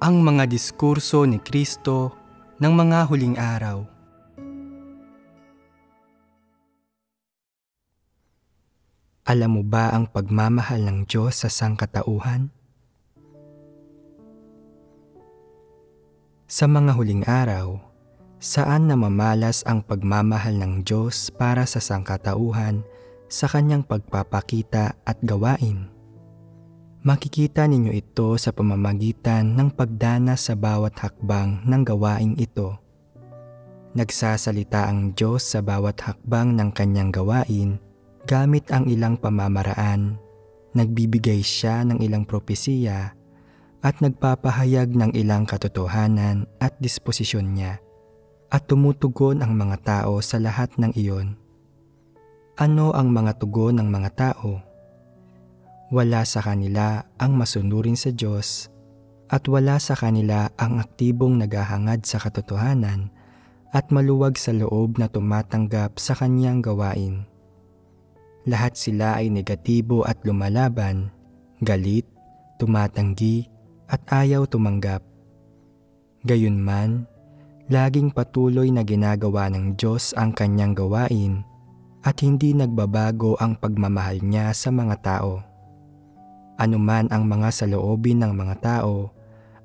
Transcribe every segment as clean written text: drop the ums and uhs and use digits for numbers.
Ang mga diskurso ni Kristo ng mga huling araw. Alam mo ba ang pagmamahal ng Diyos sa sangkatauhan? Sa mga huling araw, saan namamalas ang pagmamahal ng Diyos para sa sangkatauhan sa kanyang pagpapakita at gawain? Makikita ninyo ito sa pamamagitan ng pagdana sa bawat hakbang ng gawaing ito. Nagsasalita ang Diyos sa bawat hakbang ng kanyang gawain gamit ang ilang pamamaraan, nagbibigay siya ng ilang propesiya at nagpapahayag ng ilang katotohanan at disposisyon niya, at tumutugon ang mga tao sa lahat ng iyon. Ano ang mga tugon ng mga tao? Wala sa kanila ang masunurin sa Diyos at wala sa kanila ang aktibong naghahangad sa katotohanan at maluwag sa loob na tumatanggap sa kanyang gawain. Lahat sila ay negatibo at lumalaban, galit, tumatanggi at ayaw tumanggap. Gayunman, laging patuloy na ginagawa ng Diyos ang kanyang gawain at hindi nagbabago ang pagmamahal niya sa mga tao. Anuman ang mga saloobin ng mga tao,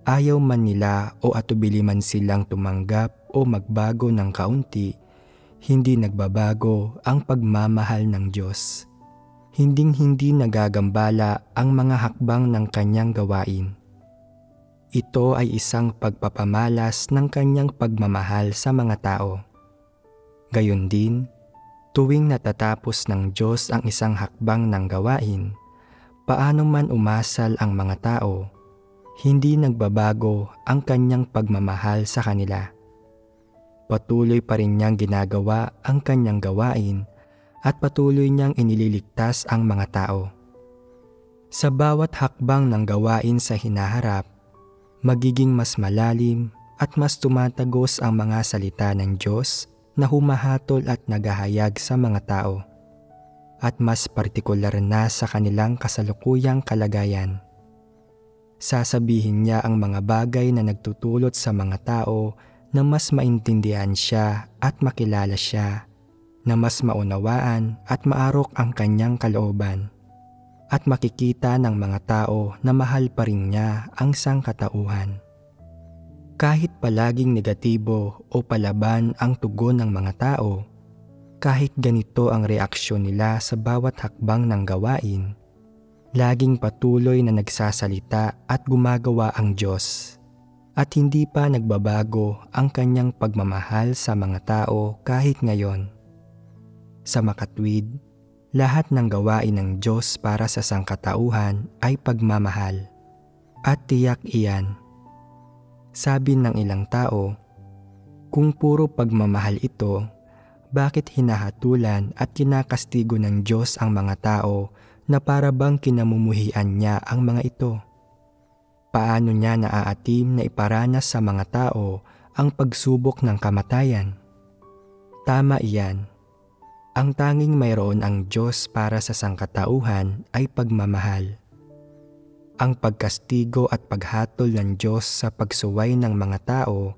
ayaw man nila o atubili man silang tumanggap o magbago ng kaunti, hindi nagbabago ang pagmamahal ng Diyos. Hinding-hindi nagagambala ang mga hakbang ng kanyang gawain. Ito ay isang pagpapamalas ng kanyang pagmamahal sa mga tao. Gayon din, tuwing natatapos ng Diyos ang isang hakbang ng gawain, paano man umasal ang mga tao, hindi nagbabago ang kanyang pagmamahal sa kanila. Patuloy pa rin niyang ginagawa ang kanyang gawain at patuloy niyang inililigtas ang mga tao. Sa bawat hakbang ng gawain sa hinaharap, magiging mas malalim at mas tumatagos ang mga salita ng Diyos na humahatol at naghahayag sa mga tao, at mas partikular na sa kanilang kasalukuyang kalagayan. Sasabihin niya ang mga bagay na nagtutulot sa mga tao na mas maintindihan siya at makilala siya, na mas maunawaan at maarok ang kanyang kalooban, at makikita ng mga tao na mahal pa rin niya ang sangkatauhan. Kahit palaging negatibo o palaban ang tugon ng mga tao, kahit ganito ang reaksyon nila sa bawat hakbang ng gawain, laging patuloy na nagsasalita at gumagawa ang Diyos, at hindi pa nagbabago ang kanyang pagmamahal sa mga tao kahit ngayon. Sa makatwid, lahat ng gawain ng Diyos para sa sangkatauhan ay pagmamahal, at tiyak iyan. Sabi ng ilang tao, kung puro pagmamahal ito, bakit hinahatulan at kinakastigo ng Diyos ang mga tao na para bang kinamumuhian niya ang mga ito? Paano niya naaatim na iparanas sa mga tao ang pagsubok ng kamatayan? Tama iyan. Ang tanging mayroon ang Diyos para sa sangkatauhan ay pagmamahal. Ang pagkastigo at paghatol ng Diyos sa pagsuway ng mga tao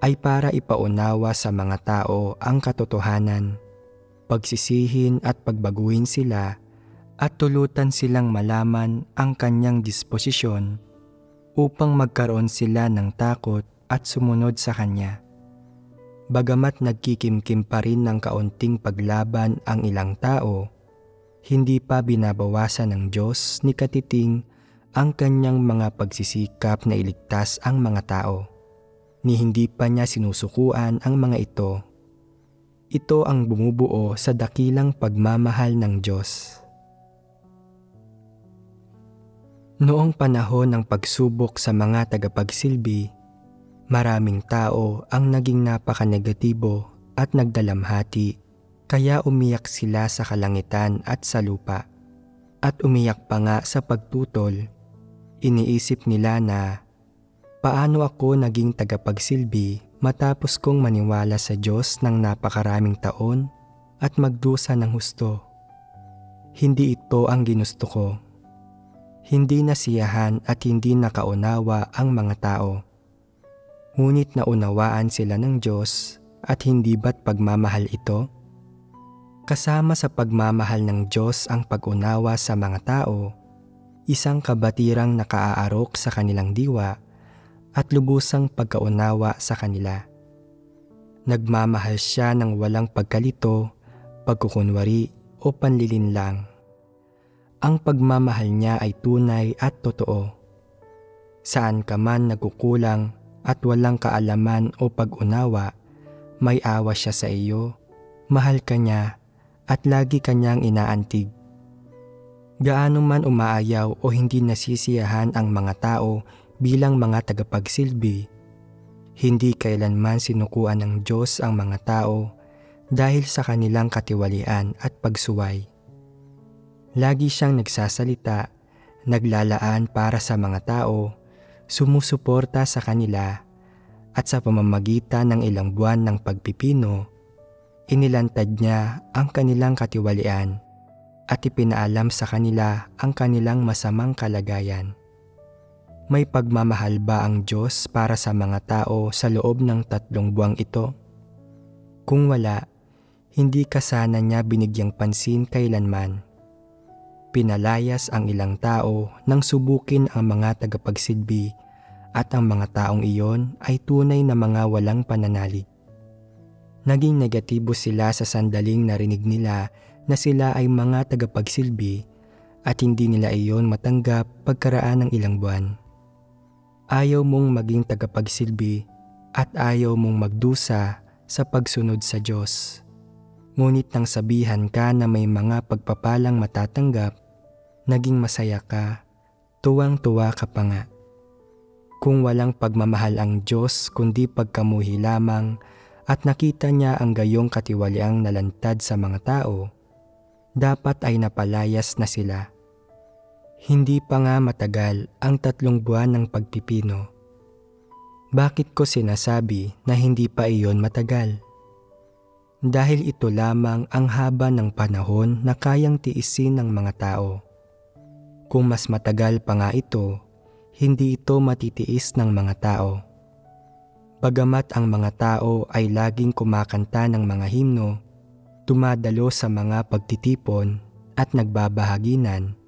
ay para ipaunawa sa mga tao ang katotohanan, pagsisihin at pagbaguhin sila, at tulutan silang malaman ang kanyang disposisyon upang magkaroon sila ng takot at sumunod sa kanya. Bagamat nagkikimkim pa rin ng kaunting paglaban ang ilang tao, hindi pa binabawasan ng Diyos ni katiting ang kanyang mga pagsisikap na iligtas ang mga tao. Ni hindi pa niya sinusukuan ang mga ito. Ito ang bumubuo sa dakilang pagmamahal ng Diyos. Noong panahon ng pagsubok sa mga tagapagsilbi, maraming tao ang naging napaka-negatibo at nagdalamhati, kaya umiyak sila sa kalangitan at sa lupa. At umiyak pa nga sa pagtutol. Iniisip nila na, paano ako naging tagapagsilbi matapos kong maniwala sa Diyos ng napakaraming taon at magdusa ng husto? Hindi ito ang ginusto ko. Hindi nasiyahan at hindi nakaunawa ang mga tao. Ngunit naunawaan sila ng Diyos at hindi ba't pagmamahal ito? Kasama sa pagmamahal ng Diyos ang pag-unawa sa mga tao, isang kabatirang nakaaarok sa kanilang diwa at lubusang pagkaunawa sa kanila. Nagmamahal siya ng walang pagkalito, pagkukunwari o panlilinlang. Ang pagmamahal niya ay tunay at totoo. Saan ka man nagkukulang at walang kaalaman o pag-unawa, may awa siya sa iyo, mahal ka niya at lagi kanyang inaantig. Gaano man umaayaw o hindi nasisiyahan ang mga tao bilang mga tagapagsilbi, hindi kailanman sinukuan ng Diyos ang mga tao dahil sa kanilang katiwalian at pagsuway. Lagi siyang nagsasalita, naglalaan para sa mga tao, sumusuporta sa kanila, at sa pamamagitan ng ilang buwan ng pagpipino, inilantad niya ang kanilang katiwalian at ipinaalam sa kanila ang kanilang masamang kalagayan. May pagmamahal ba ang Diyos para sa mga tao sa loob ng 3 buwang ito? Kung wala, hindi ka sana niya binigyang pansin kailanman. Pinalayas ang ilang tao nang subukin ang mga tagapagsilbi at ang mga taong iyon ay tunay na mga walang pananalig. Naging negatibo sila sa sandaling narinig nila na sila ay mga tagapagsilbi at hindi nila iyon matanggap pagkaraan ng ilang buwan. Ayaw mong maging tagapagsilbi at ayaw mong magdusa sa pagsunod sa Diyos. Ngunit nang sabihan ka na may mga pagpapalang matatanggap, naging masaya ka, tuwang-tuwa ka pa nga. Kung walang pagmamahal ang Diyos kundi pagkamuhi lamang at nakita niya ang gayong katiwaliang nalantad sa mga tao, dapat ay napalayas na sila. Hindi pa nga matagal ang 3 buwan ng pagpipino. Bakit ko sinasabi na hindi pa iyon matagal? Dahil ito lamang ang haba ng panahon na kayang tiisin ng mga tao. Kung mas matagal pa nga ito, hindi ito matitiis ng mga tao. Bagamat ang mga tao ay laging kumakanta ng mga himno, tumadalo sa mga pagtitipon at nagbabahaginan,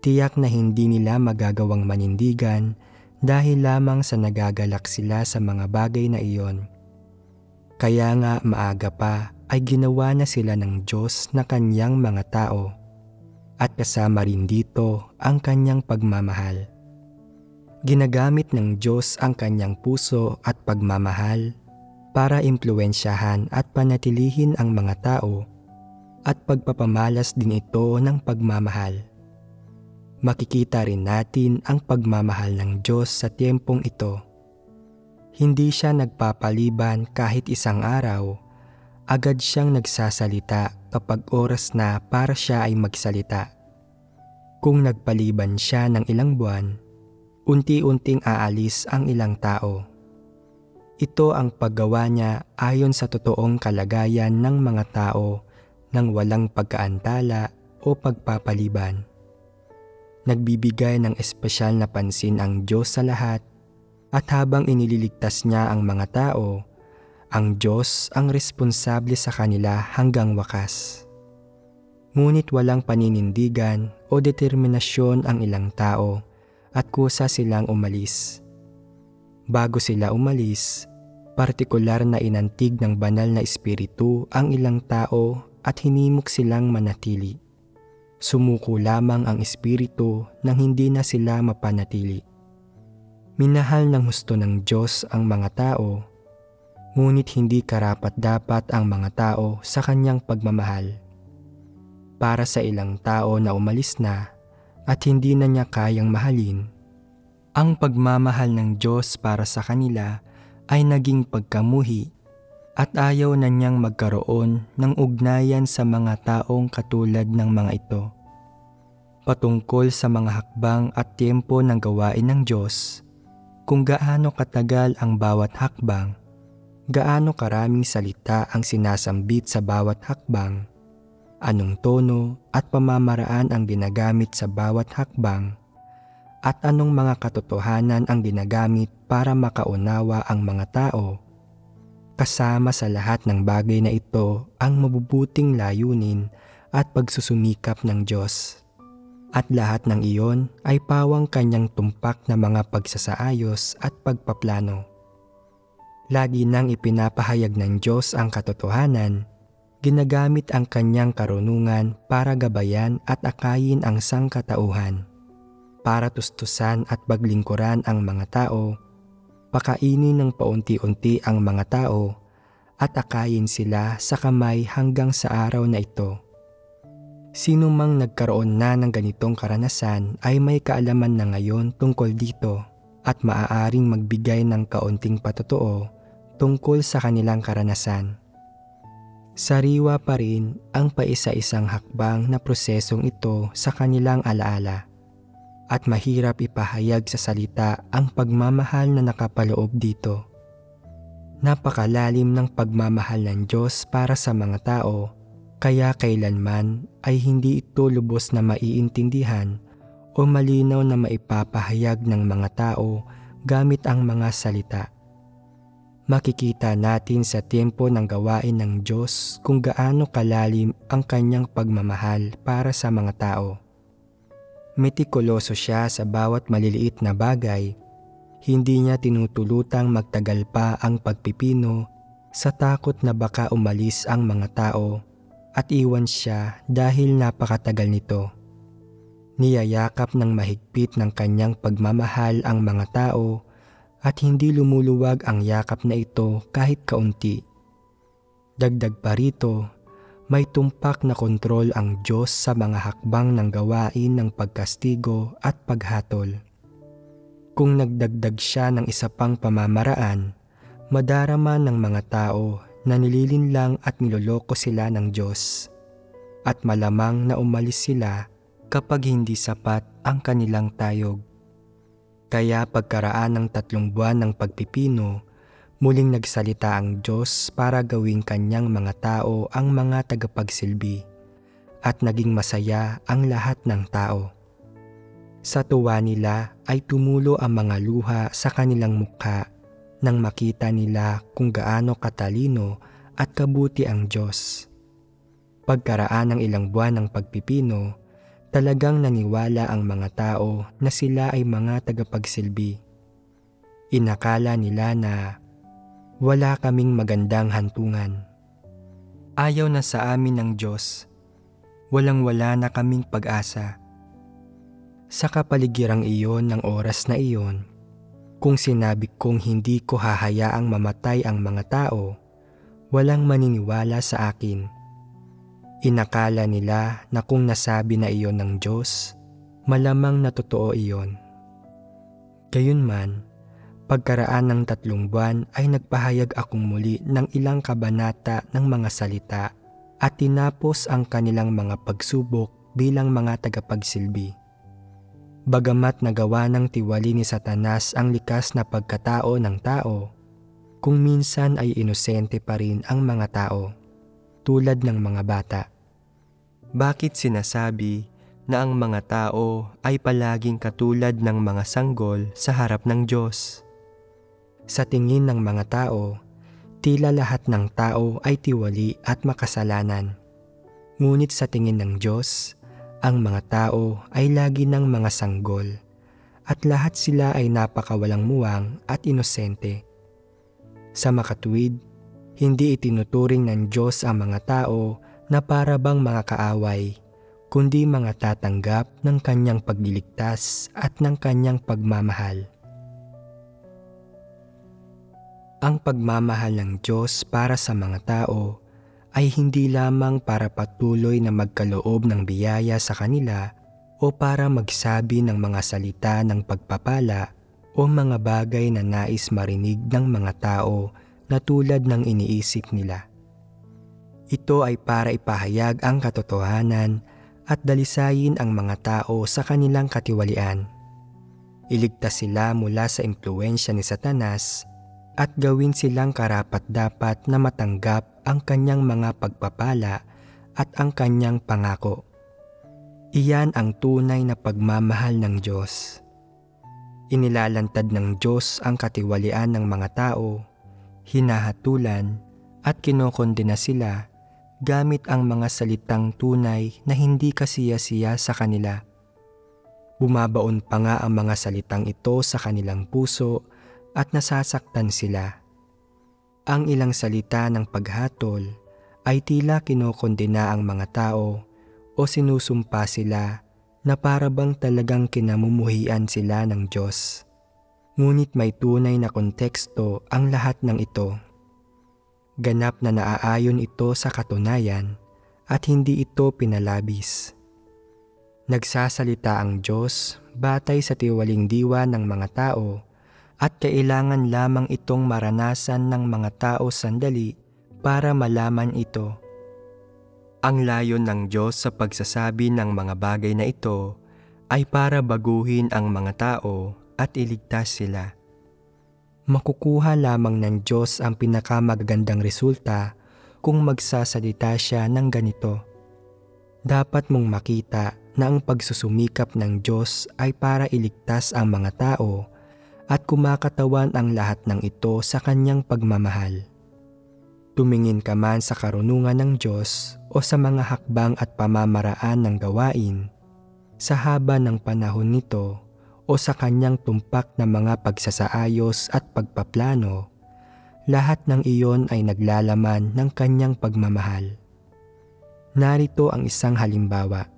tiyak na hindi nila magagawang manindigan dahil lamang sa nagagalak sila sa mga bagay na iyon. Kaya nga maaga pa ay ginawa na sila ng Diyos na kanyang mga tao at kasama rin dito ang kanyang pagmamahal. Ginagamit ng Diyos ang kanyang puso at pagmamahal para impluwensyahan at panatilihin ang mga tao at pagpapamalas din ito ng pagmamahal. Makikita rin natin ang pagmamahal ng Diyos sa tiyempong ito. Hindi siya nagpapaliban kahit isang araw, agad siyang nagsasalita kapag oras na para siya ay magsalita. Kung nagpaliban siya ng ilang buwan, unti-unting aalis ang ilang tao. Ito ang paggawa niya ayon sa totoong kalagayan ng mga tao nang walang pagkaantala o pagpapaliban. Nagbibigay ng espesyal na pansin ang Diyos sa lahat at habang inililigtas niya ang mga tao, ang Diyos ang responsable sa kanila hanggang wakas. Ngunit walang paninindigan o determinasyon ang ilang tao at kusa silang umalis. Bago sila umalis, partikular na inantig ng banal na espiritu ang ilang tao at hinimok silang manatili. Sumuko lamang ang espiritu nang hindi na sila mapanatili. Minahal ng husto ng Diyos ang mga tao, ngunit hindi karapat-dapat ang mga tao sa kanyang pagmamahal. Para sa ilang tao na umalis na at hindi na niya kayang mahalin, ang pagmamahal ng Diyos para sa kanila ay naging pagkamuhi at ayaw na niyang magkaroon ng ugnayan sa mga taong katulad ng mga ito. Patungkol sa mga hakbang at tiempo ng gawain ng Diyos, kung gaano katagal ang bawat hakbang, gaano karaming salita ang sinasambit sa bawat hakbang, anong tono at pamamaraan ang ginagamit sa bawat hakbang, at anong mga katotohanan ang ginagamit para makaunawa ang mga tao. Kasama sa lahat ng bagay na ito ang mabubuting layunin at pagsusumikap ng Diyos. At lahat ng iyon ay pawang kanyang tumpak na mga pagsasaayos at pagpaplano. Lagi nang ipinapahayag ng Diyos ang katotohanan, ginagamit ang kanyang karunungan para gabayan at akayin ang sangkatauhan, para tustusan at paglingkuran ang mga tao, pakainin ng paunti-unti ang mga tao, at akayin sila sa kamay hanggang sa araw na ito. Sino mang nagkaroon na ng ganitong karanasan ay may kaalaman na ngayon tungkol dito at maaaring magbigay ng kaunting patotoo tungkol sa kanilang karanasan. Sariwa pa rin ang paisa-isang hakbang na prosesong ito sa kanilang alaala at mahirap ipahayag sa salita ang pagmamahal na nakapaloob dito. Napakalalim ng pagmamahal ng Diyos para sa mga tao, kaya kailanman ay hindi ito lubos na maiintindihan o malinaw na maipapahayag ng mga tao gamit ang mga salita. Makikita natin sa tiempo ng gawain ng Diyos kung gaano kalalim ang kanyang pagmamahal para sa mga tao. Metikuloso siya sa bawat maliliit na bagay. Hindi niya tinutulutang magtagal pa ang pagpipino sa takot na baka umalis ang mga tao at iwan siya dahil napakatagal nito. Niyayakap ng mahigpit ng kanyang pagmamahal ang mga tao at hindi lumuluwag ang yakap na ito kahit kaunti. Dagdag pa rito, may tumpak na kontrol ang Diyos sa mga hakbang ng gawain ng pagkastigo at paghatol. Kung nagdagdag siya ng isa pang pamamaraan, madarama ng mga tao na nililinlang at niloloko sila ng Diyos, at malamang na umalis sila kapag hindi sapat ang kanilang tayog. Kaya pagkaraan ng 3 buwan ng pagpipino, muling nagsalita ang Diyos para gawing kanyang mga tao ang mga tagapagsilbi, at naging masaya ang lahat ng tao. Sa tuwa nila ay tumulo ang mga luha sa kanilang mukha nang makita nila kung gaano katalino at kabuti ang Diyos. Pagkaraan ng ilang buwan ng pagpipino, talagang naniwala ang mga tao na sila ay mga tagapagsilbi. Inakala nila na wala kaming magandang hantungan. Ayaw na sa amin ng Diyos. Walang-wala na kaming pag-asa. Sa kapaligirang iyon ng oras na iyon, kung sinabi kong hindi ko hahayaang mamatay ang mga tao, walang maniniwala sa akin. Inakala nila na kung nasabi na iyon ng Diyos, malamang na totoo iyon. Gayunman, pagkaraan ng 3 buwan ay nagpahayag akong muli ng ilang kabanata ng mga salita at tinapos ang kanilang mga pagsubok bilang mga tagapagsilbi. Bagamat nagawa ng tiwali ni Satanas ang likas na pagkatao ng tao, kung minsan ay inosente pa rin ang mga tao, tulad ng mga bata. Bakit sinasabi na ang mga tao ay palaging katulad ng mga sanggol sa harap ng Diyos? Sa tingin ng mga tao, tila lahat ng tao ay tiwali at makasalanan. Ngunit sa tingin ng Diyos, ang mga tao ay lagi ng mga sanggol at lahat sila ay napakawalang muwang at inosente. Sa makatuwid, hindi itinuturing ng Diyos ang mga tao na para bang mga kaaway, kundi mga tatanggap ng kanyang pagliligtas at ng kanyang pagmamahal. Ang pagmamahal ng Diyos para sa mga tao ay hindi lamang para patuloy na magkaloob ng biyaya sa kanila o para magsabi ng mga salita ng pagpapala o mga bagay na nais marinig ng mga tao na tulad ng iniisip nila. Ito ay para ipahayag ang katotohanan at dalisayin ang mga tao sa kanilang katiwalian. Iligtas sila mula sa impluwensya ni Satanas at gawin silang karapat-dapat na matanggap ang kanyang mga pagpapala at ang kanyang pangako. Iyan ang tunay na pagmamahal ng Diyos. Inilalantad ng Diyos ang katiwalian ng mga tao, hinahatulan at kinokondena sila gamit ang mga salitang tunay na hindi kasiya-siya sa kanila. Bumabaon pa nga ang mga salitang ito sa kanilang puso at nasasaktan sila. Ang ilang salita ng paghatol ay tila kinokondena ang mga tao o sinusumpa sila na para bang talagang kinamumuhian sila ng Diyos. Ngunit may tunay na konteksto ang lahat ng ito. Ganap na naaayon ito sa katunayan at hindi ito pinalabis. Nagsasalita ang Diyos batay sa tiwaling diwa ng mga tao at kailangan lamang itong maranasan ng mga tao sandali para malaman ito. Ang layon ng Diyos sa pagsasabi ng mga bagay na ito ay para baguhin ang mga tao at iligtas sila. Makukuha lamang ng Diyos ang pinakamagagandang resulta kung magsasalita siya ng ganito. Dapat mong makita na ang pagsusumikap ng Diyos ay para iligtas ang mga tao at kumakatawan ang lahat ng ito sa kanyang pagmamahal. Tumingin ka man sa karunungan ng Diyos o sa mga hakbang at pamamaraan ng gawain, sa haba ng panahon nito o sa kanyang tumpak na mga pagsasaayos at pagpaplano, lahat ng iyon ay naglalaman ng kanyang pagmamahal. Narito ang isang halimbawa.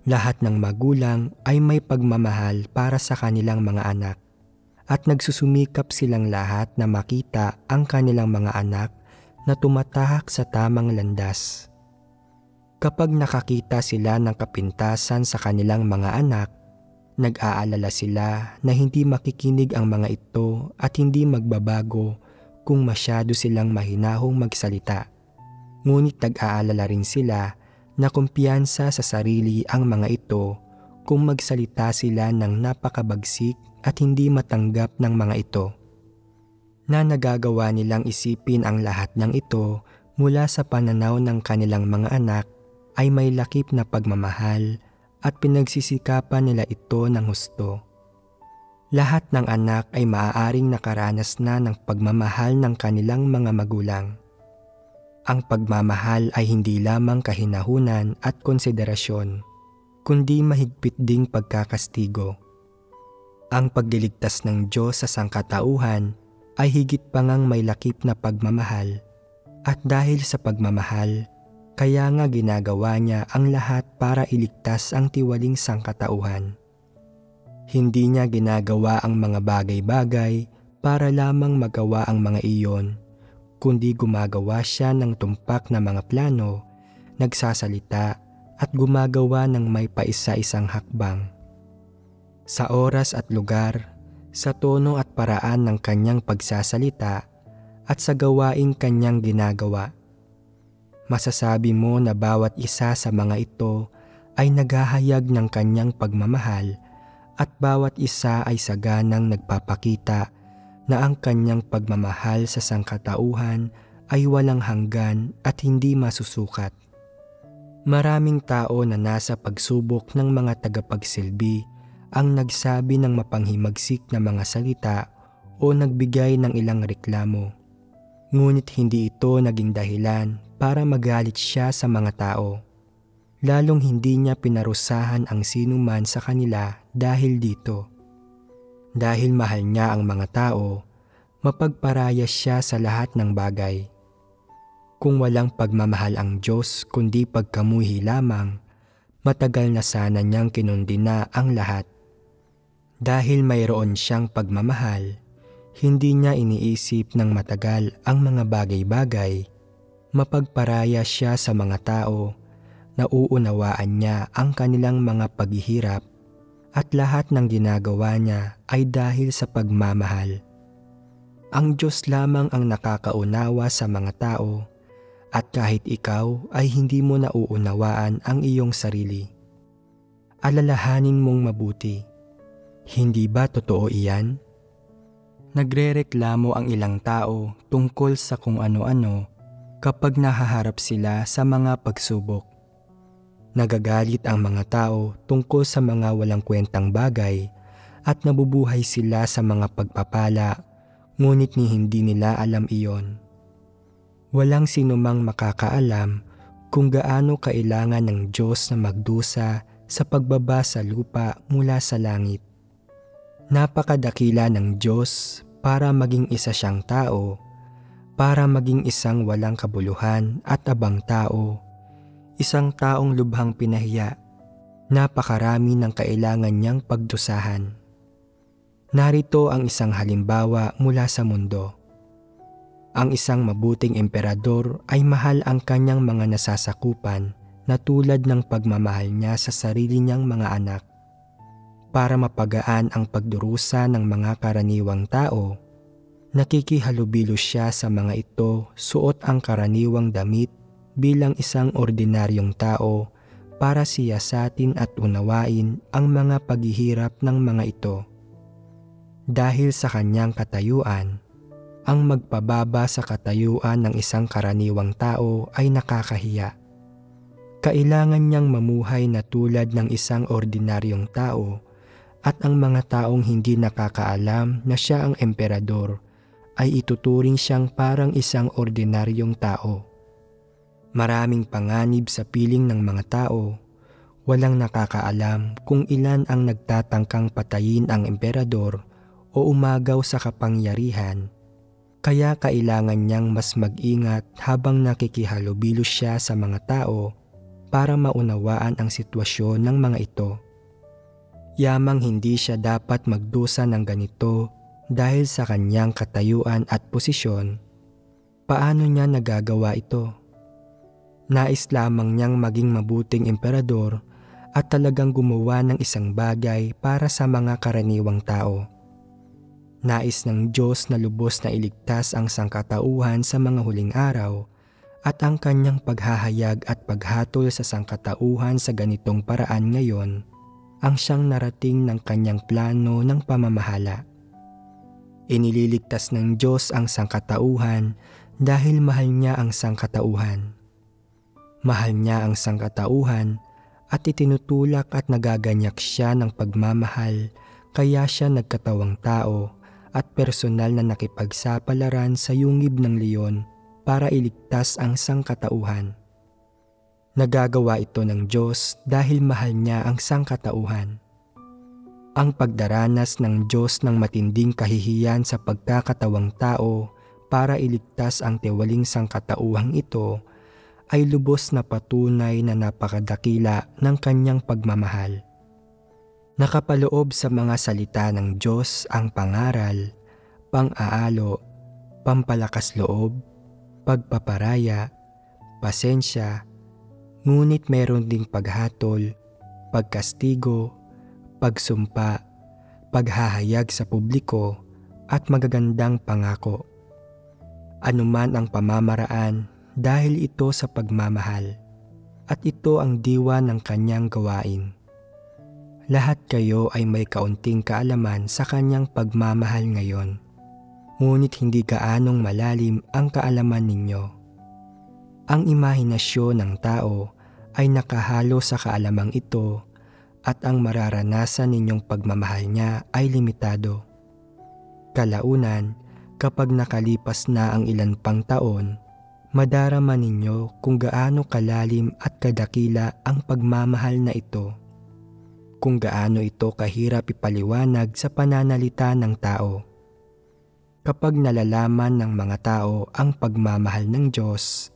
Lahat ng magulang ay may pagmamahal para sa kanilang mga anak at nagsusumikap silang lahat na makita ang kanilang mga anak na tumatahak sa tamang landas. Kapag nakakita sila ng kapintasan sa kanilang mga anak, nag-aalala sila na hindi makikinig ang mga ito at hindi magbabago kung masyado silang mahinahong magsalita. Ngunit nag-aalala rin sila na kumpiyansa sa sarili ang mga ito kung magsalita sila ng napakabagsik at hindi matanggap ng mga ito. Na nagagawa nilang isipin ang lahat ng ito mula sa pananaw ng kanilang mga anak ay may lakip na pagmamahal at pinagsisikapan nila ito ng husto. Lahat ng anak ay maaaring nakaranas na ng pagmamahal ng kanilang mga magulang. Ang pagmamahal ay hindi lamang kahinahunan at konsiderasyon, kundi mahigpit ding pagkakastigo. Ang pagliligtas ng Diyos sa sangkatauhan ay higit pa ngang may lakip na pagmamahal, at dahil sa pagmamahal, kaya nga ginagawa niya ang lahat para iligtas ang tiwaling sangkatauhan. Hindi niya ginagawa ang mga bagay-bagay para lamang magawa ang mga iyon, kundi gumagawa siya ng tumpak na mga plano, nagsasalita at gumagawa ng may paisa-isang hakbang. Sa oras at lugar, sa tono at paraan ng kanyang pagsasalita at sa gawaing kanyang ginagawa. Masasabi mo na bawat isa sa mga ito ay naghahayag ng kanyang pagmamahal at bawat isa ay saganang nagpapakita na ang kanyang pagmamahal sa sangkatauhan ay walang hanggan at hindi masusukat. Maraming tao na nasa pagsubok ng mga tagapagsilbi ang nagsabi ng mapanghimagsik na mga salita o nagbigay ng ilang reklamo. Ngunit hindi ito naging dahilan para magalit siya sa mga tao. Lalong hindi niya pinarusahan ang sinuman sa kanila dahil dito. Dahil mahal niya ang mga tao, mapagparaya siya sa lahat ng bagay. Kung walang pagmamahal ang Diyos kundi pagkamuhi lamang, matagal na sana niyang kinundina ang lahat. Dahil mayroon siyang pagmamahal, hindi niya iniisip ng matagal ang mga bagay-bagay. Mapagparaya siya sa mga tao, nauunawaan niya ang kanilang mga paghihirap, at lahat ng ginagawa niya ay dahil sa pagmamahal. Ang Diyos lamang ang nakakaunawa sa mga tao, at kahit ikaw ay hindi mo nauunawaan ang iyong sarili. Alalahanin mong mabuti. Hindi ba totoo iyan? Nagrereklamo ang ilang tao tungkol sa kung ano-ano kapag nahaharap sila sa mga pagsubok. Nagagalit ang mga tao tungkol sa mga walang kwentang bagay at nabubuhay sila sa mga pagpapala, ngunit hindi nila alam iyon. Walang sinumang makakaalam kung gaano kailangan ng Diyos na magdusa sa pagbaba sa lupa mula sa langit. Napakadakila ng Diyos para maging isa siyang tao, para maging isang walang kabuluhan at abang tao, isang taong lubhang pinahiya. Napakarami ng kailangan niyang pagdusahan. Narito ang isang halimbawa mula sa mundo. Ang isang mabuting emperador ay mahal ang kanyang mga nasasakupan na tulad ng pagmamahal niya sa sarili niyang mga anak. Para mapagaan ang pagdurusa ng mga karaniwang tao, nakikihalubilo siya sa mga ito suot ang karaniwang damit bilang isang ordinaryong tao para siyasatin at unawain ang mga paghihirap ng mga ito. Dahil sa kanyang katayuan, ang magpababa sa katayuan ng isang karaniwang tao ay nakakahiya. Kailangan niyang mamuhay na tulad ng isang ordinaryong tao at ang mga taong hindi nakakaalam na siya ang emperador ay ituturing siyang parang isang ordinaryong tao. Maraming panganib sa piling ng mga tao. Walang nakakaalam kung ilan ang nagtatangkang patayin ang emperador o umagaw sa kapangyarihan. Kaya kailangan niyang mas mag-ingat habang nakikihalubilo siya sa mga tao para maunawaan ang sitwasyon ng mga ito. Yamang hindi siya dapat magdusa ng ganito dahil sa kanyang katayuan at posisyon. Paano niya nagagawa ito? Nais lamang niyang maging mabuting emperador at talagang gumawa ng isang bagay para sa mga karaniwang tao. Nais ng Diyos na lubos na iligtas ang sangkatauhan sa mga huling araw at ang kanyang paghahayag at paghatol sa sangkatauhan sa ganitong paraan ngayon ang siyang narating ng kanyang plano ng pamamahala. Inililigtas ng Diyos ang sangkatauhan dahil mahal niya ang sangkatauhan. Mahal niya ang sangkatauhan at itinutulak at nagaganyak siya ng pagmamahal kaya siya nagkatawang tao at personal na nakipagsapalaran sa yungib ng leon para iligtas ang sangkatauhan. Nagagawa ito ng Diyos dahil mahal niya ang sangkatauhan. Ang pagdaranas ng Diyos ng matinding kahihiyan sa pagkakatawang tao para iligtas ang tiwaling sangkatauhang ito ay lubos na patunay na napakadakila ng kanyang pagmamahal. Nakapaloob sa mga salita ng Diyos ang pangaral, pang-aalo, pampalakas loob, pagpaparaya, pasensya, ngunit meron ding paghatol, pagkastigo, pagsumpa, paghahayag sa publiko, at magagandang pangako. Anuman ang pamamaraan dahil ito sa pagmamahal, at ito ang diwa ng kanyang gawain. Lahat kayo ay may kaunting kaalaman sa kanyang pagmamahal ngayon, ngunit hindi gaanong malalim ang kaalaman ninyo. Ang imahinasyon ng tao ay nakahalo sa kaalamang ito at ang mararanasan ninyong pagmamahal niya ay limitado. Kalaunan, kapag nakalipas na ang ilan pang taon, madarama ninyo kung gaano kalalim at kadakila ang pagmamahal na ito. Kung gaano ito kahirap ipaliwanag sa pananalita ng tao. Kapag nalalaman ng mga tao ang pagmamahal ng Diyos,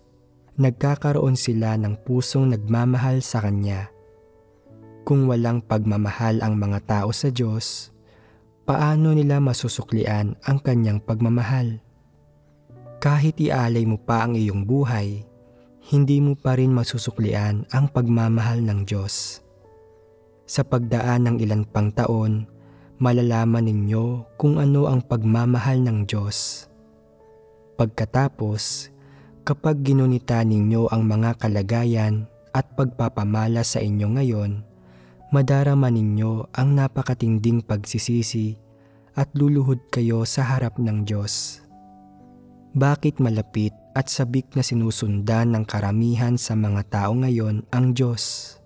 nagkakaroon sila ng pusong nagmamahal sa Kanya. Kung walang pagmamahal ang mga tao sa Diyos, paano nila masusuklian ang Kanyang pagmamahal? Kahit ialay mo pa ang iyong buhay, hindi mo pa rin masusuklian ang pagmamahal ng Diyos. Sa pagdaan ng ilan pang taon, malalaman ninyo kung ano ang pagmamahal ng Diyos. Pagkatapos, kapag ginunita ninyo ang mga kalagayan at pagpapamala sa inyo ngayon, madarama ninyo ang napakatinding pagsisisi at luluhod kayo sa harap ng Diyos. Bakit malapit at sabik na sinusundan ng karamihan sa mga tao ngayon ang Diyos?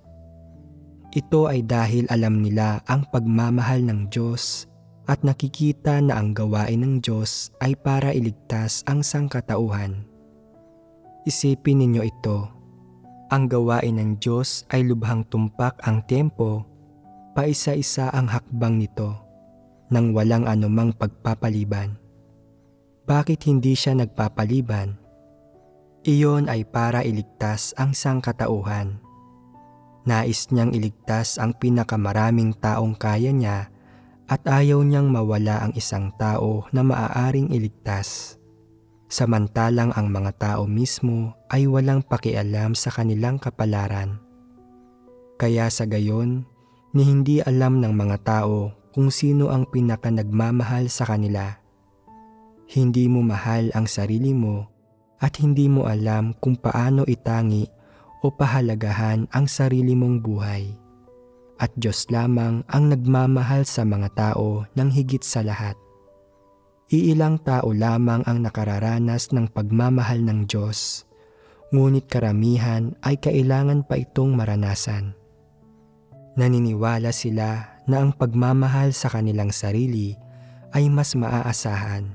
Ito ay dahil alam nila ang pagmamahal ng Diyos at nakikita na ang gawain ng Diyos ay para iligtas ang sangkatauhan. Isipin ninyo ito, ang gawain ng Diyos ay lubhang tumpak ang tempo, paisa-isa ang hakbang nito, nang walang anumang pagpapaliban. Bakit hindi siya nagpapaliban? Iyon ay para iligtas ang sangkatauhan. Nais niyang iligtas ang pinakamaraming taong kaya niya at ayaw niyang mawala ang isang tao na maaaring iligtas. Samantalang ang mga tao mismo ay walang pakialam sa kanilang kapalaran. Kaya sa gayon, ni hindi alam ng mga tao kung sino ang pinakanagmamahal sa kanila. Hindi mo mahal ang sarili mo at hindi mo alam kung paano itangi o pahalagahan ang sarili mong buhay. At Diyos lamang ang nagmamahal sa mga tao ng higit sa lahat. Iilang tao lamang ang nakararanas ng pagmamahal ng Diyos, ngunit karamihan ay kailangan pa itong maranasan. Naniniwala sila na ang pagmamahal sa kanilang sarili ay mas maaasahan,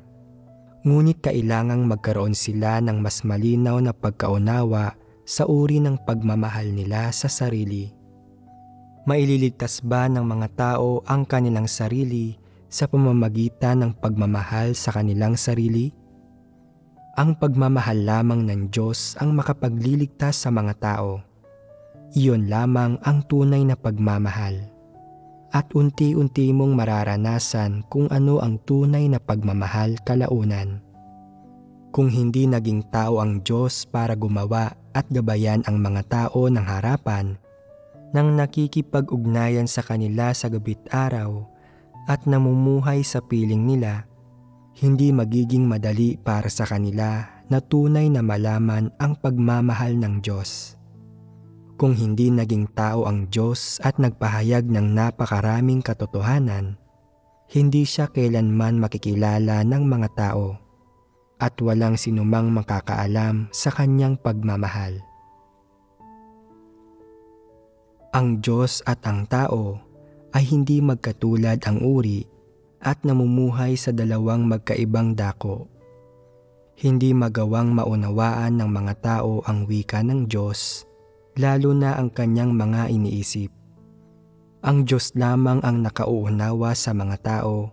ngunit kailangang magkaroon sila ng mas malinaw na pagkaunawa sa uri ng pagmamahal nila sa sarili. Maililigtas ba ng mga tao ang kanilang sarili sa pamamagitan ng pagmamahal sa kanilang sarili? Ang pagmamahal lamang ng Diyos ang makapagliligtas sa mga tao. Iyon lamang ang tunay na pagmamahal. At unti-unti mong mararanasan kung ano ang tunay na pagmamahal kalaunan. Kung hindi naging tao ang Diyos para gumawa at gabayan ang mga tao ng harapan, nang nakikipag-ugnayan sa kanila sa gabi't araw at namumuhay sa piling nila, hindi magiging madali para sa kanila na tunay na malaman ang pagmamahal ng Diyos. Kung hindi naging tao ang Diyos at nagpahayag ng napakaraming katotohanan, hindi siya kailanman makikilala ng mga tao at walang sinumang makakaalam sa kanyang pagmamahal. Ang Diyos at ang tao ay hindi magkatulad ang uri at namumuhay sa dalawang magkaibang dako. Hindi magawang maunawaan ng mga tao ang wika ng Diyos, lalo na ang kanyang mga iniisip. Ang Diyos lamang ang nakauunawa sa mga tao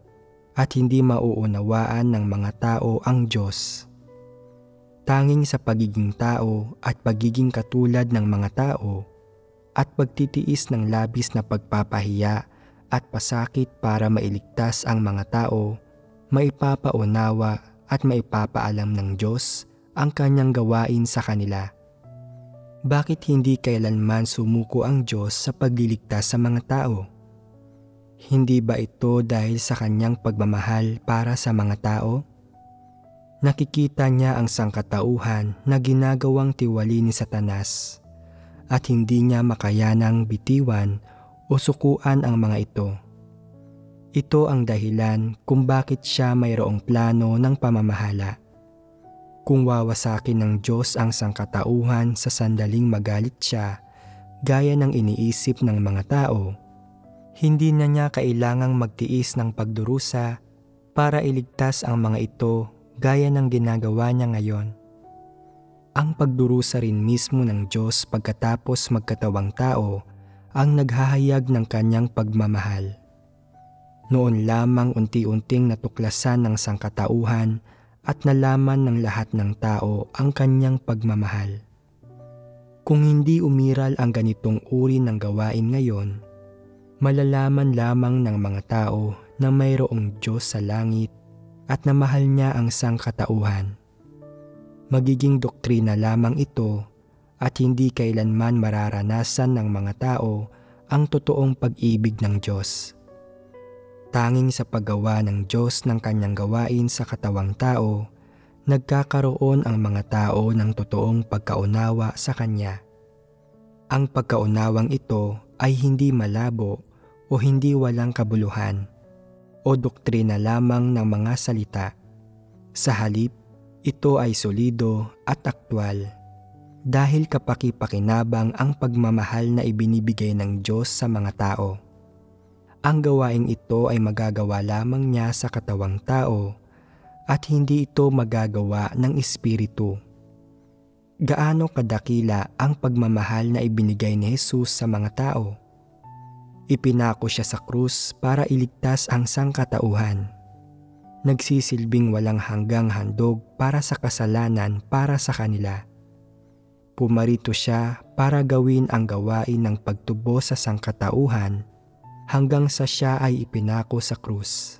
at hindi mauunawaan ng mga tao ang Diyos. Tanging sa pagiging tao at pagiging katulad ng mga tao at pagtitiis ng labis na pagpapahiya at pasakit para mailigtas ang mga tao, maipapaunawa at maipapaalam ng Diyos ang kanyang gawain sa kanila. Bakit hindi kailanman sumuko ang Diyos sa pagliligtas sa mga tao? Hindi ba ito dahil sa kanyang pagmamahal para sa mga tao? Nakikita niya ang sangkatauhan na ginagawang tiwali ni Satanas at hindi niya makayanang bitiwan o sukuan ang mga ito. Ito ang dahilan kung bakit siya mayroong plano ng pamamahala. Kung wawasakin ng Diyos ang sangkatauhan sa sandaling magalit siya, gaya ng iniisip ng mga tao, hindi na niya kailangang magtiis ng pagdurusa para iligtas ang mga ito gaya ng ginagawa niya ngayon. Ang pagdurusa rin mismo ng Diyos pagkatapos magkatawang tao ang naghahayag ng kanyang pagmamahal. Noon lamang unti-unting natuklasan ng sangkatauhan at nalaman ng lahat ng tao ang kanyang pagmamahal. Kung hindi umiral ang ganitong uri ng gawain ngayon, malalaman lamang ng mga tao na mayroong Diyos sa langit at na mahal niya ang sangkatauhan. Magiging doktrina lamang ito at hindi kailanman mararanasan ng mga tao ang totoong pag-ibig ng Diyos. Tanging sa paggawa ng Diyos ng kanyang gawain sa katawang tao, nagkakaroon ang mga tao ng totoong pagkaunawa sa Kanya. Ang pagkaunawang ito ay hindi malabo o hindi walang kabuluhan o doktrina lamang ng mga salita. Sa halip, ito ay solido at aktwal. dahil kapaki-pakinabang ang pagmamahal na ibinibigay ng Diyos sa mga tao. Ang gawaing ito ay magagawa lamang niya sa katawang tao at hindi ito magagawa ng Espiritu. Gaano kadakila ang pagmamahal na ibinigay ni Jesus sa mga tao? Ipinako siya sa krus para iligtas ang sangkatauhan. Nagsisilbing walang hanggang handog para sa kasalanan para sa kanila. Pumarito siya para gawin ang gawain ng pagtubo sa sangkatauhan hanggang sa siya ay ipinako sa krus.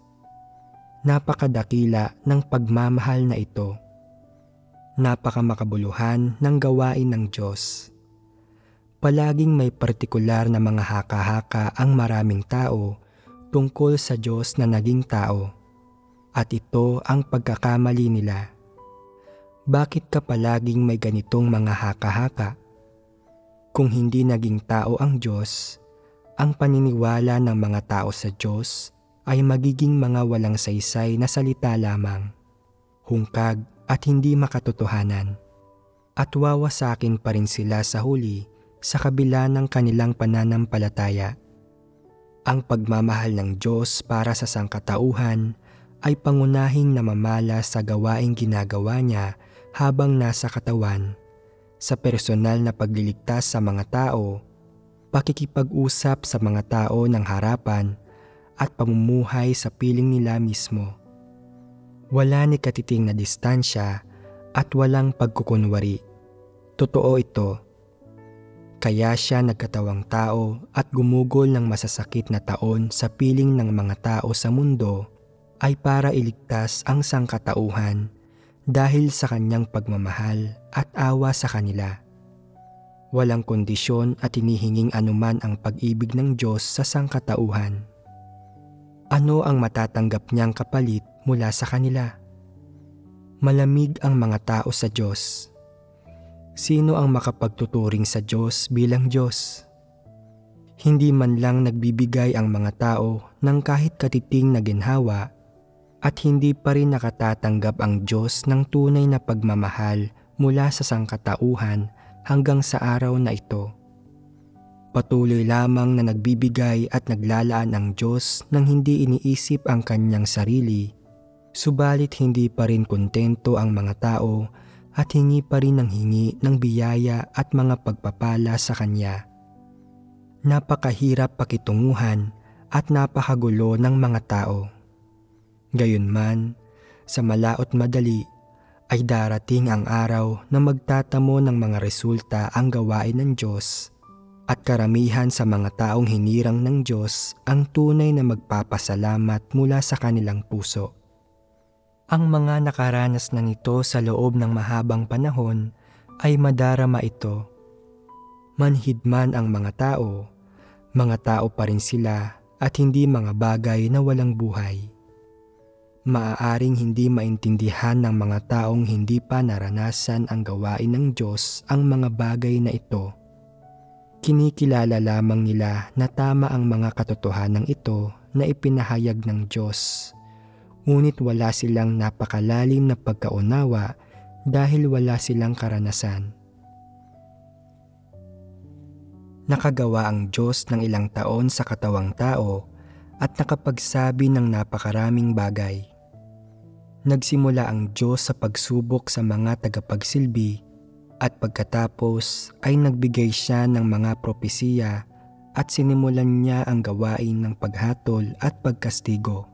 Napakadakila ng pagmamahal na ito. Napakamakabuluhan ng gawain ng Diyos. Palaging may partikular na mga haka-haka ang maraming tao tungkol sa Diyos na naging tao. At ito ang pagkakamali nila. Bakit ka palaging may ganitong mga haka-haka? Kung hindi naging tao ang Diyos, ang paniniwala ng mga tao sa Diyos ay magiging mga walang saysay na salita lamang, hungkag at hindi makatotohanan. At wawasakin pa rin sila sa huli sa kabila ng kanilang pananampalataya. Ang pagmamahal ng Diyos para sa sangkatauhan ay pangunahing namamala sa gawaing ginagawa niya habang nasa katawan, sa personal na pagliligtas sa mga tao, pakikipag-usap sa mga tao ng harapan, at pamumuhay sa piling nila mismo. Wala ni katiting na distansya at walang pagkukunwari. Totoo ito. Kaya siya nagkatawang tao at gumugol ng masasakit na taon sa piling ng mga tao sa mundo ay para iligtas ang sangkatauhan dahil sa kanyang pagmamahal at awa sa kanila. Walang kondisyon at hinihinging anuman ang pag-ibig ng Diyos sa sangkatauhan. Ano ang matatanggap niyang kapalit mula sa kanila? Malamig ang mga tao sa Diyos. Sino ang makapagtuturing sa Diyos bilang Diyos? Hindi man lang nagbibigay ang mga tao ng kahit katiting na ginhawa at hindi pa rin nakatatanggap ang Diyos ng tunay na pagmamahal mula sa sangkatauhan hanggang sa araw na ito. Patuloy lamang na nagbibigay at naglalaan ang Diyos nang hindi iniisip ang kanyang sarili, subalit hindi pa rin kontento ang mga tao at hingi pa rin ng hingi ng biyaya at mga pagpapala sa Kanya. Napakahirap pakitunguhan at napakagulo ng mga tao. Gayunman, sa malaot madali ay darating ang araw na magtatamo ng mga resulta ang gawain ng Diyos at karamihan sa mga taong hinirang ng Diyos ang tunay na magpapasalamat mula sa kanilang puso. Ang mga nakaranas na nito sa loob ng mahabang panahon ay madarama ito. Manhid man ang mga tao pa rin sila at hindi mga bagay na walang buhay. Maaaring hindi maintindihan ng mga taong hindi pa naranasan ang gawain ng Diyos ang mga bagay na ito. Kinikilala lamang nila na tama ang mga katotohanan ito na ipinahayag ng Diyos. Ngunit wala silang napakalalim na pagkaunawa dahil wala silang karanasan. Nakagawa ang Diyos ng ilang taon sa katawang tao at nakapagsabi ng napakaraming bagay. Nagsimula ang Diyos sa pagsubok sa mga tagapagsilbi at pagkatapos ay nagbigay siya ng mga propesiya at sinimulan niya ang gawain ng paghatol at pagkastigo.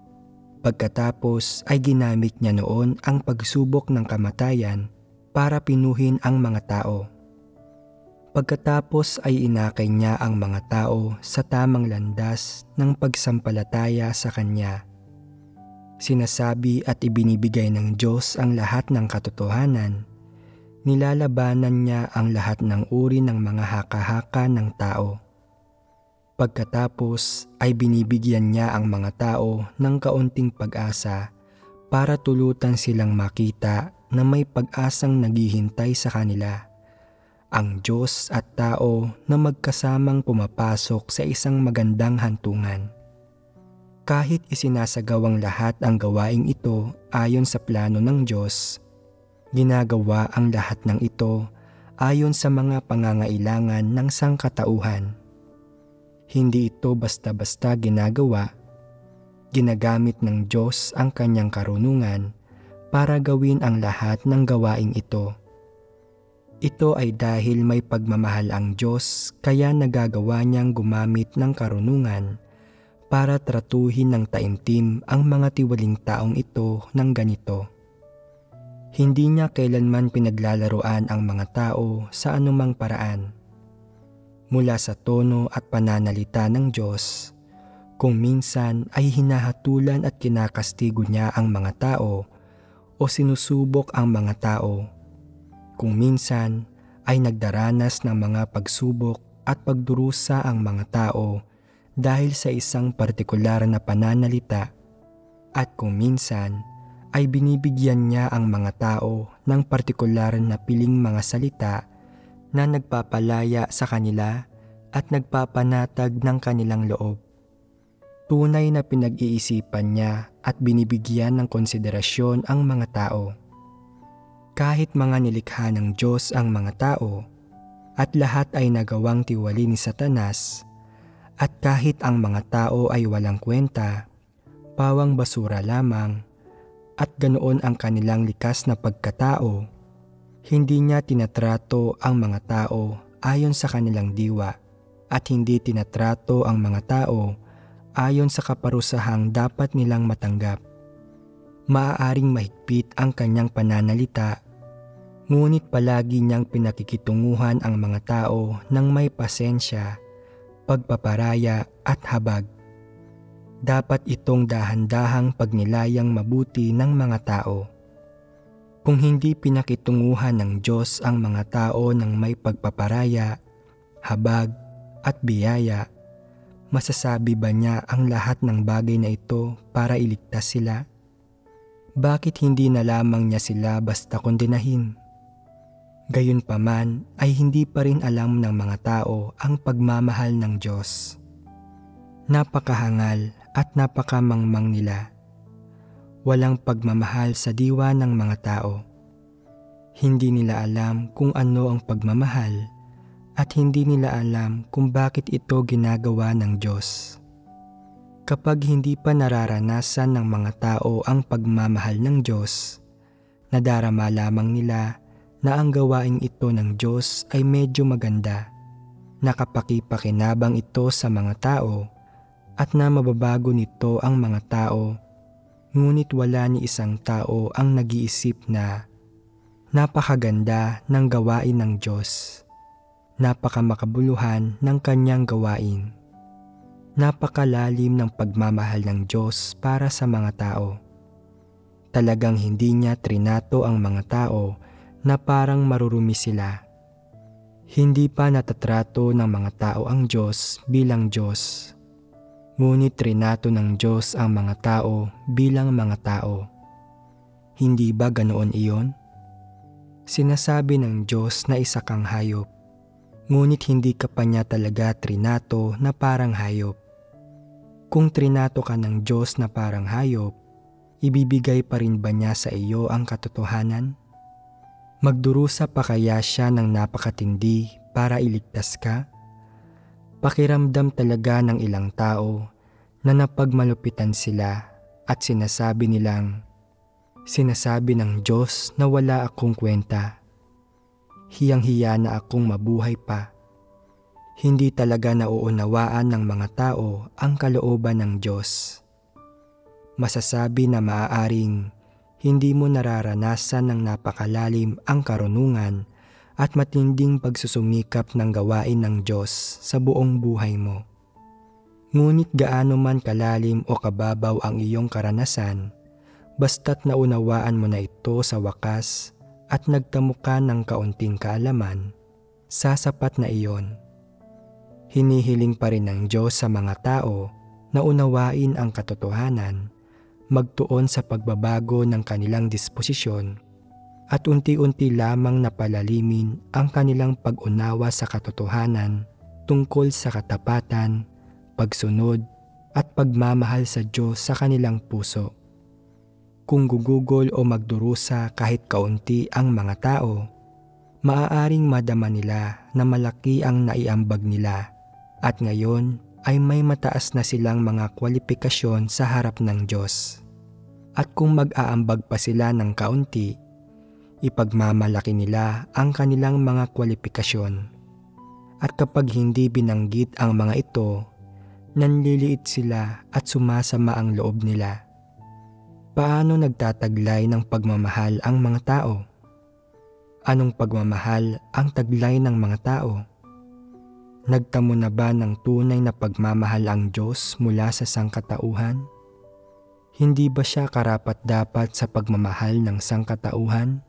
Pagkatapos ay ginamit niya noon ang pagsubok ng kamatayan para pinuhin ang mga tao. Pagkatapos ay inakay niya ang mga tao sa tamang landas ng pagsampalataya sa Kanya. Sinasabi at ibinibigay ng Diyos ang lahat ng katotohanan. Nilalabanan niya ang lahat ng uri ng mga haka-haka ng tao. Pagkatapos ay binibigyan niya ang mga tao ng kaunting pag-asa para tulutan silang makita na may pag-asang naghihintay sa kanila. Ang Diyos at tao na magkasamang pumapasok sa isang magandang hantungan. Kahit isinasagawang lahat ang gawaing ito ayon sa plano ng Diyos, ginagawa ang lahat ng ito ayon sa mga pangangailangan ng sangkatauhan. Hindi ito basta-basta ginagawa. Ginagamit ng Diyos ang kanyang karunungan para gawin ang lahat ng gawaing ito. Ito ay dahil may pagmamahal ang Diyos kaya nagagawa niyang gumamit ng karunungan para tratuhin ng taimtim ang mga tiwaling taong ito ng ganito. Hindi niya kailanman pinaglalaroan ang mga tao sa anumang paraan. Mula sa tono at pananalita ng Diyos, kung minsan ay hinahatulan at kinakastigo niya ang mga tao o sinusubok ang mga tao. Kung minsan ay nagdaranas ng mga pagsubok at pagdurusa ang mga tao dahil sa isang partikular na pananalita, at kung minsan ay binibigyan niya ang mga tao ng partikular na piling mga salita na nagpapalaya sa kanila at nagpapanatag ng kanilang loob. Tunay na pinag-iisipan niya at binibigyan ng konsiderasyon ang mga tao. Kahit mga nilikha ng Diyos ang mga tao at lahat ay nagawang tiwali ni Satanas, at kahit ang mga tao ay walang kwenta, pawang basura lamang, at ganoon ang kanilang likas na pagkatao, hindi niya tinatrato ang mga tao ayon sa kanilang diwa at hindi tinatrato ang mga tao ayon sa kaparusahang dapat nilang matanggap. Maaaring mahigpit ang kanyang pananalita, ngunit palagi niyang pinakikitunguhan ang mga tao ng may pasensya, pagpaparaya at habag. Dapat itong dahan-dahang pagnilayang mabuti ng mga tao. Kung hindi pinakitunguhan ng Diyos ang mga tao ng may pagpaparaya, habag at biyaya, masasabi ba niya ang lahat ng bagay na ito para iligtas sila? Bakit hindi na lamang niya sila basta kondenahin? Gayunpaman ay hindi pa rin alam ng mga tao ang pagmamahal ng Diyos. Napakahangal at napakamangmang nila. Walang pagmamahal sa diwa ng mga tao. Hindi nila alam kung ano ang pagmamahal at hindi nila alam kung bakit ito ginagawa ng Diyos. Kapag hindi pa nararanasan ng mga tao ang pagmamahal ng Diyos, nadarama lamang nila na ang gawaing ito ng Diyos ay medyo maganda, nakapakipakinabang ito sa mga tao at na mababago nito ang mga tao, ngunit wala ni isang tao ang nag-iisip na napakaganda ng gawain ng Diyos, napakamakabuluhan ng kanyang gawain, napakalalim ng pagmamahal ng Diyos para sa mga tao. Talagang hindi niya trinato ang mga tao na parang marurumi sila. Hindi pa natatrato ng mga tao ang Diyos bilang Diyos. Ngunit trinato ng Diyos ang mga tao bilang mga tao. Hindi ba ganoon iyon? Sinasabi ng Diyos na isa kang hayop, ngunit hindi ka pa niya talaga trinato na parang hayop. Kung trinato ka ng Diyos na parang hayop, ibibigay pa rin ba niya sa iyo ang katotohanan? Magdurusa pa kaya siya ng napakatindi para iligtas ka? Pakiramdam talaga ng ilang tao na napagmalupitan sila at sinasabi ng Diyos na wala akong kwenta. Hiyang-hiya na akong mabuhay pa. Hindi talaga nauunawaan ng mga tao ang kalooban ng Diyos. Masasabi na maaaring hindi mo nararanasan ng napakalalim ang karunungan at matinding pagsusumikap ng gawain ng Diyos sa buong buhay mo. Ngunit gaano man kalalim o kababaw ang iyong karanasan, basta't naunawaan mo na ito sa wakas at nagtamo ka ng kaunting kaalaman, sasapat na iyon. Hinihiling pa rin ng Diyos sa mga tao na unawain ang katotohanan, magtuon sa pagbabago ng kanilang disposisyon at unti-unti lamang napalalimin ang kanilang pag-unawa sa katotohanan tungkol sa katapatan, pagsunod at pagmamahal sa Diyos sa kanilang puso. Kung gugugol o magdurusa kahit kaunti ang mga tao, maaaring madama nila na malaki ang naiambag nila at ngayon ay may mataas na silang mga kwalifikasyon sa harap ng Diyos. At kung mag-aambag pa sila ng kaunti, ipagmamalaki nila ang kanilang mga kwalifikasyon. At kapag hindi binanggit ang mga ito, nanliliit sila at sumasama ang loob nila. Paano nagtataglay ng pagmamahal ang mga tao? Anong pagmamahal ang taglay ng mga tao? Nagtamo na ba ng tunay na pagmamahal ang Diyos mula sa sangkatauhan? Hindi ba siya karapat-dapat sa pagmamahal ng sangkatauhan?